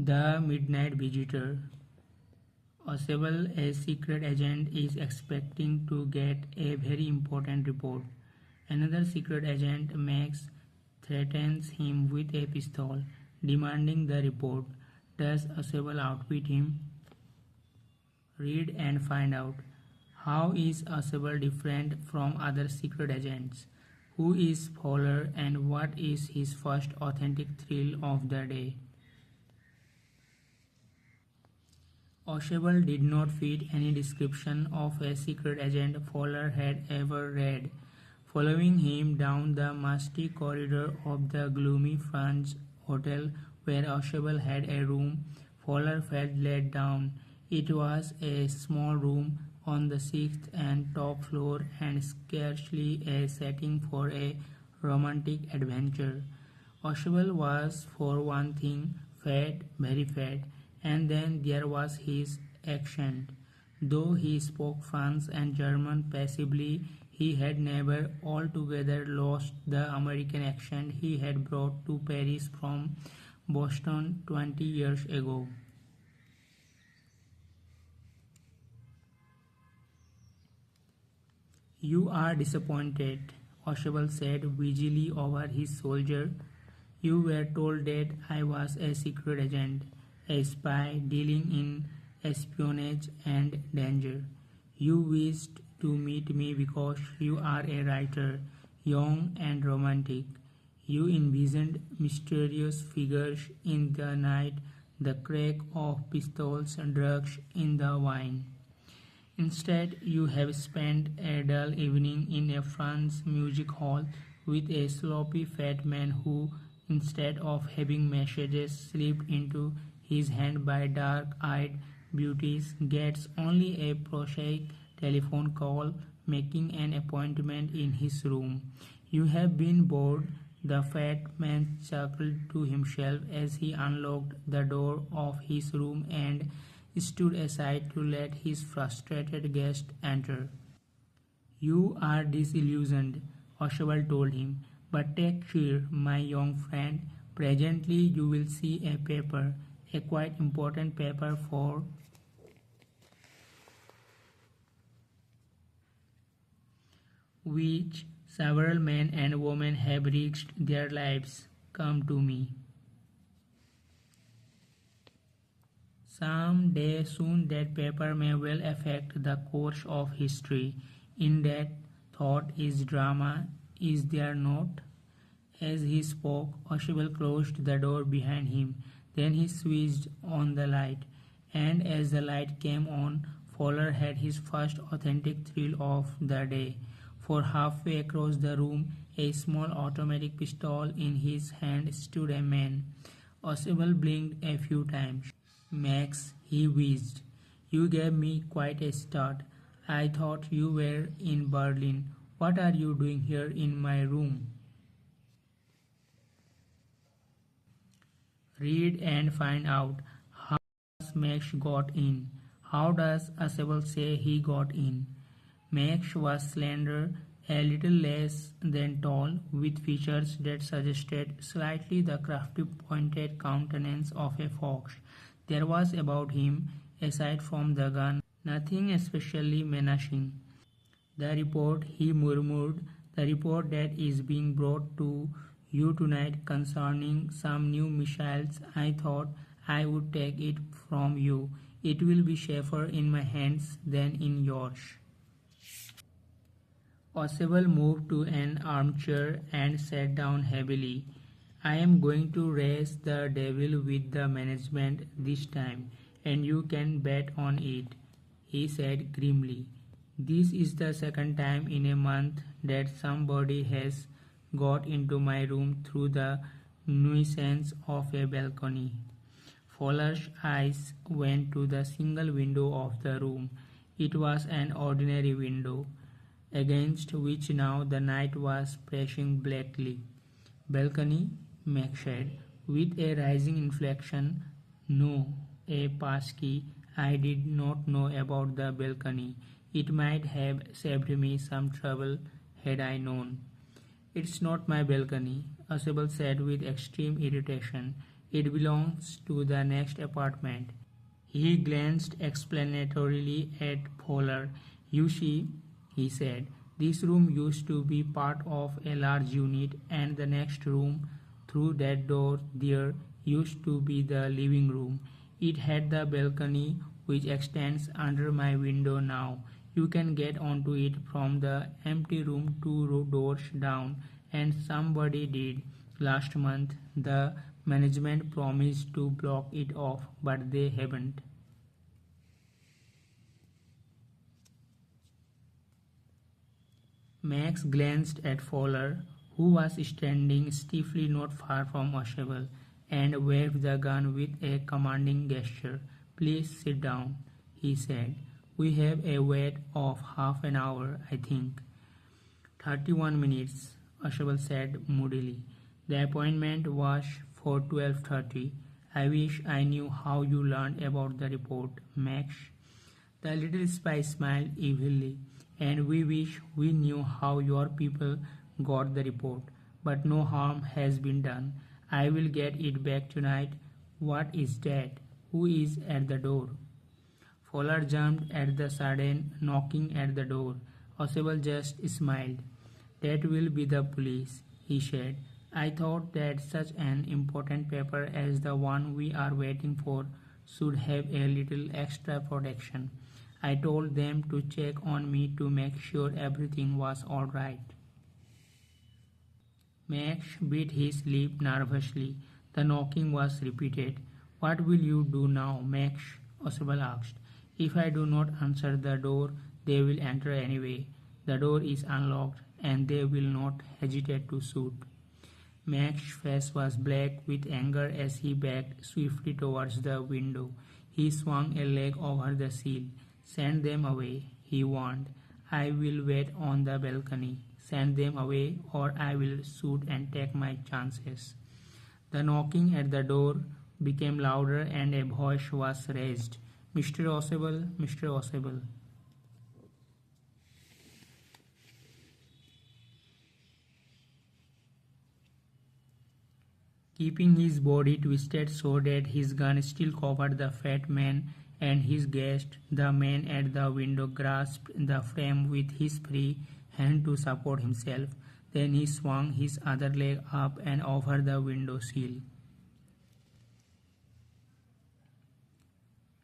The Midnight Visitor. Ausable, a secret agent, is expecting to get a very important report. Another secret agent, Max, threatens him with a pistol, demanding the report. Does Ausable outwit him? Read and find out. How is Ausable different from other secret agents? Who is Fowler and what is his first authentic thrill of the day? Ausable did not fit any description of a secret agent Fowler had ever read. Following him down the musty corridor of the gloomy French hotel where Ausable had a room, Fowler felt let down. It was a small room on the sixth and top floor and scarcely a setting for a romantic adventure. Ausable was, for one thing, fat, very fat, and then there was his accent. Though he spoke French and German passably, he had never altogether lost the American accent he had brought to Paris from Boston 20 years ago. You are disappointed, Ausable said vigily over his shoulder. You were told that I was a secret agent, a spy dealing in espionage and danger. You wished to meet me because you are a writer, young and romantic. You envisioned mysterious figures in the night, the crack of pistols, drugs in the wine. Instead, you have spent a dull evening in a French music hall with a sloppy fat man who, instead of having messages slipped into his hand by dark-eyed beauties, gets only a prosaic telephone call making an appointment in his room. You have been bored, the fat man chuckled to himself as he unlocked the door of his room and stood aside to let his frustrated guest enter. You are disillusioned, Ausable told him, but take cheer, my young friend. Presently you will see a paper, a quite important paper for which several men and women have risked their lives. Come to me. Some day soon that paper may well affect the course of history. In that thought is drama, is there not? As he spoke, Ausable closed the door behind him. Then he switched on the light, and as the light came on, Fowler had his first authentic thrill of the day. For halfway across the room, a small automatic pistol in his hand, stood a man. Ausable blinked a few times. Max, he wheezed. You gave me quite a start. I thought you were in Berlin. What are you doing here in my room? Read and find out. How does Max got in? How does Ausable say he got in? Max was slender, a little less than tall, with features that suggested slightly the crafty pointed countenance of a fox. There was about him, aside from the gun, nothing especially menacing. The report, he murmured, the report that is being brought to you tonight concerning some new missiles. I thought I would take it from you. It will be safer in my hands than in yours. Ausable moved to an armchair and sat down heavily. I am going to raise the devil with the management this time, and you can bet on it, he said grimly. This is the second time in a month that somebody has got into my room through the nuisance of a balcony. Fowler's eyes went to the single window of the room. It was an ordinary window, against which now the night was pressing blackly. Balcony? Max said, with a rising inflection. No, a passkey. I did not know about the balcony. It might have saved me some trouble had I known. It's not my balcony, Ausable said with extreme irritation. It belongs to the next apartment. He glanced explanatorily at Fowler. You see, he said, this room used to be part of a large unit, and the next room through that door there used to be the living room. It had the balcony which extends under my window now. You can get onto it from the empty room 2 doors down, and somebody did. Last month, the management promised to block it off, but they haven't. Max glanced at Fowler, who was standing stiffly not far from Ausable, and waved the gun with a commanding gesture. Please sit down, he said. We have a wait of half an hour, I think. 31 minutes, Ausable said moodily. The appointment was for 12:30. I wish I knew how you learned about the report, Max. The little spy smiled evilly. And we wish we knew how your people got the report. But no harm has been done. I will get it back tonight. What is that? Who is at the door? Fowler jumped at the sudden knocking at the door. Ausable just smiled. That will be the police, he said. I thought that such an important paper as the one we are waiting for should have a little extra protection. I told them to check on me to make sure everything was all right. Max bit his lip nervously. The knocking was repeated. What will you do now, Max? Ausable asked. If I do not answer the door, they will enter anyway. The door is unlocked, and they will not hesitate to shoot. Max's face was black with anger as he backed swiftly towards the window. He swung a leg over the sill. Send them away, he warned. I will wait on the balcony. Send them away, or I will shoot and take my chances. The knocking at the door became louder and a voice was raised. Mr. Ausable, Mr. Ausable. Keeping his body twisted so that his gun still covered the fat man and his guest, the man at the window grasped the frame with his free hand to support himself. Then he swung his other leg up and over the window sill.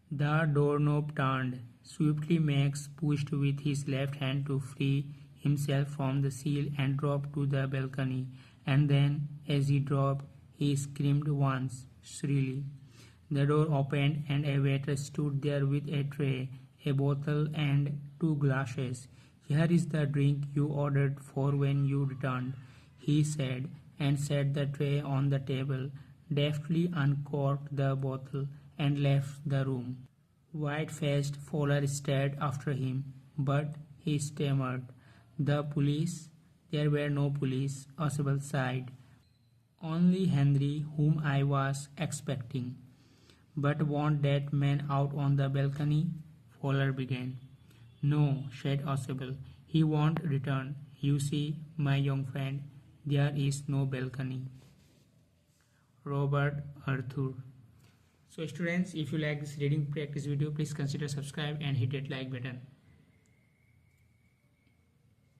The doorknob turned. Swiftly Max pushed with his left hand to free himself from the sill and dropped to the balcony. And then, as he dropped, he screamed once, shrilly. The door opened and a waiter stood there with a tray, a bottle and 2 glasses. Here is the drink you ordered for when you returned, he said, and set the tray on the table, deftly uncorked the bottle and left the room. White-faced Fowler stared after him, but he stammered. The police? There were no police, Ausable sighed. Only Henry, whom I was expecting. But want that man out on the balcony? Fowler began. No, said Ausable. He won't return. You see, my young friend, there is no balcony. Robert Arthur. So students, if you like this reading practice video, please consider subscribe and hit that like button.